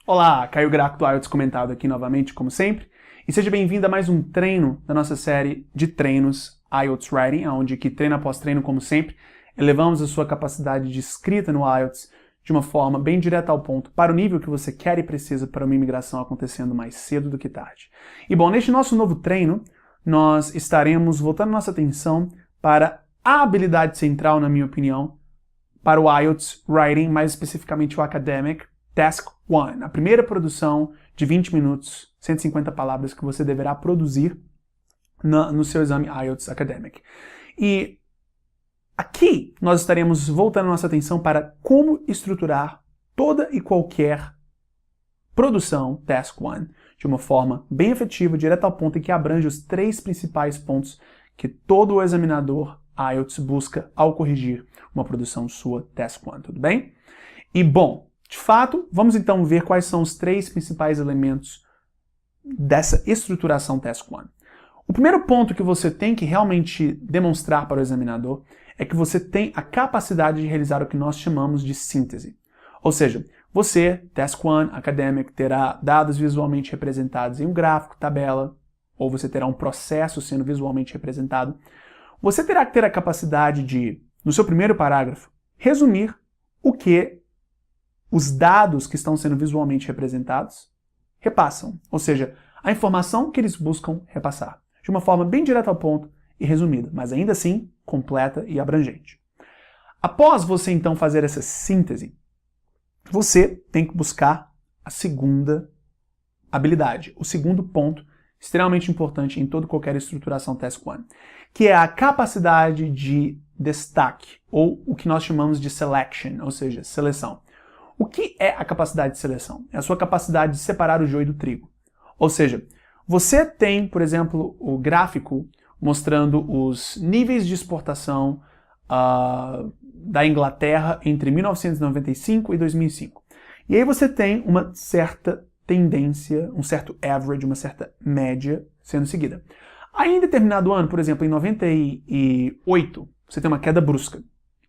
Olá, Caio Graco do IELTS Comentado aqui novamente, como sempre, e seja bem-vindo a mais um treino da nossa série de treinos IELTS Writing, onde que treino após treino, como sempre, elevamos a sua capacidade de escrita no IELTS de uma forma bem direta ao ponto, para o nível que você quer e precisa para uma imigração acontecendo mais cedo do que tarde. E bom, neste nosso novo treino, nós estaremos voltando nossa atenção para a habilidade central, na minha opinião, para o IELTS Writing, mais especificamente o Academic, Task 1, a primeira produção de 20 minutos, 150 palavras que você deverá produzir no seu exame IELTS Academic. E aqui nós estaremos voltando nossa atenção para como estruturar toda e qualquer produção Task 1 de uma forma bem efetiva, direta ao ponto e que abrange os 3 principais pontos que todo o examinador IELTS busca ao corrigir uma produção sua Task 1, tudo bem? E bom, de fato, vamos então ver quais são os 3 principais elementos dessa estruturação Task 1. O primeiro ponto que você tem que realmente demonstrar para o examinador é que você tem a capacidade de realizar o que nós chamamos de síntese. Ou seja, você, Task 1, Academic, terá dados visualmente representados em um gráfico, tabela, ou você terá um processo sendo visualmente representado. Você terá que ter a capacidade de, no seu primeiro parágrafo, resumir o que os dados que estão sendo visualmente representados repassam, ou seja, a informação que eles buscam repassar, de uma forma bem direta ao ponto e resumida, mas ainda assim completa e abrangente. Após você então fazer essa síntese, você tem que buscar a segunda habilidade, o segundo ponto extremamente importante em toda e qualquer estruturação Task 1, que é a capacidade de destaque, ou o que nós chamamos de selection, ou seja, seleção. O que é a capacidade de seleção? É a sua capacidade de separar o joio do trigo. Ou seja, você tem, por exemplo, o gráfico mostrando os níveis de exportação da Inglaterra entre 1995 e 2005. E aí você tem uma certa tendência, um certo average, uma certa média sendo seguida. Aí em determinado ano, por exemplo, em 98, você tem uma queda brusca.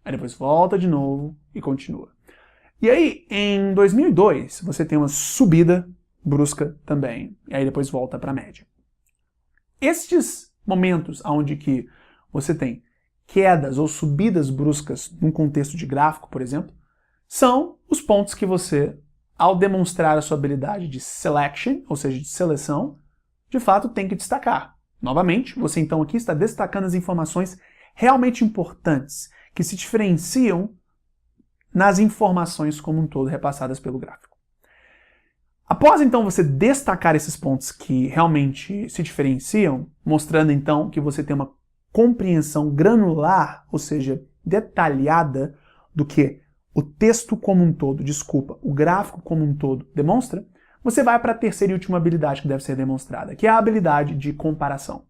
Aí depois volta de novo e continua. E aí, em 2002, você tem uma subida brusca também, e aí depois volta para a média. Estes momentos onde que você tem quedas ou subidas bruscas num contexto de gráfico, por exemplo, são os pontos que você, ao demonstrar a sua habilidade de selection, ou seja, de seleção, de fato tem que destacar. Novamente, você então aqui está destacando as informações realmente importantes, que se diferenciam nas informações como um todo repassadas pelo gráfico. Após então você destacar esses pontos que realmente se diferenciam, mostrando então que você tem uma compreensão granular, ou seja, detalhada do que o texto como um todo, o gráfico como um todo demonstra, você vai para a terceira e última habilidade que deve ser demonstrada, que é a habilidade de comparação.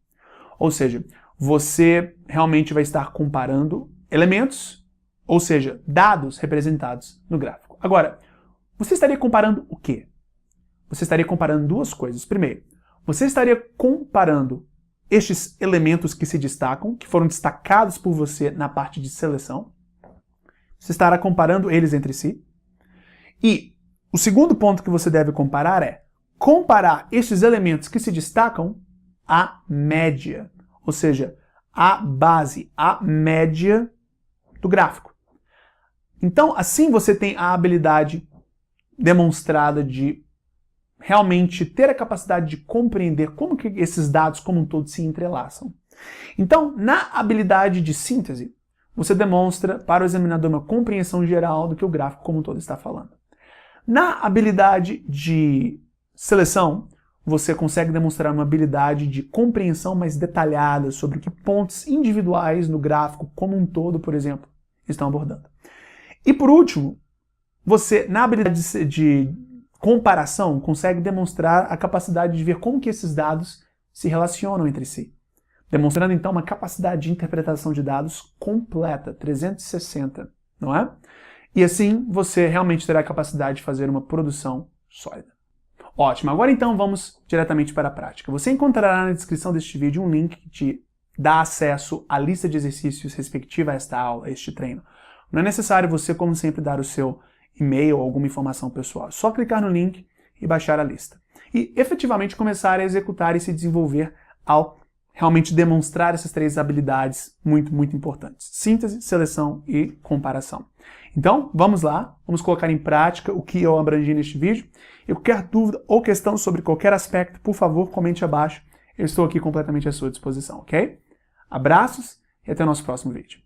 Ou seja, você realmente vai estar comparando elementos, ou seja, dados representados no gráfico. Agora, você estaria comparando o quê? Você estaria comparando duas coisas. Primeiro, você estaria comparando estes elementos que se destacam, que foram destacados por você na parte de seleção. Você estará comparando eles entre si. E o segundo ponto que você deve comparar é comparar estes elementos que se destacam à média, ou seja, à base, à média do gráfico. Então, assim você tem a habilidade demonstrada de realmente ter a capacidade de compreender como que esses dados como um todo se entrelaçam. Então, na habilidade de síntese, você demonstra para o examinador uma compreensão geral do que o gráfico como um todo está falando. Na habilidade de seleção, você consegue demonstrar uma habilidade de compreensão mais detalhada sobre que pontos individuais no gráfico como um todo, por exemplo, estão abordando. E por último, você, na habilidade de comparação, consegue demonstrar a capacidade de ver como que esses dados se relacionam entre si. Demonstrando então uma capacidade de interpretação de dados completa, 360, não é? E assim você realmente terá a capacidade de fazer uma produção sólida. Ótimo, agora então vamos diretamente para a prática. Você encontrará na descrição deste vídeo um link que te dá acesso à lista de exercícios respectiva a esta aula, a este treino. Não é necessário você, como sempre, dar o seu e-mail ou alguma informação pessoal. É só clicar no link e baixar a lista. E efetivamente começar a executar e se desenvolver ao realmente demonstrar essas 3 habilidades muito, muito importantes. Síntese, seleção e comparação. Então, vamos lá, vamos colocar em prática o que eu abrangi neste vídeo. E qualquer dúvida ou questão sobre qualquer aspecto, por favor, comente abaixo. Eu estou aqui completamente à sua disposição, ok? Abraços e até o nosso próximo vídeo.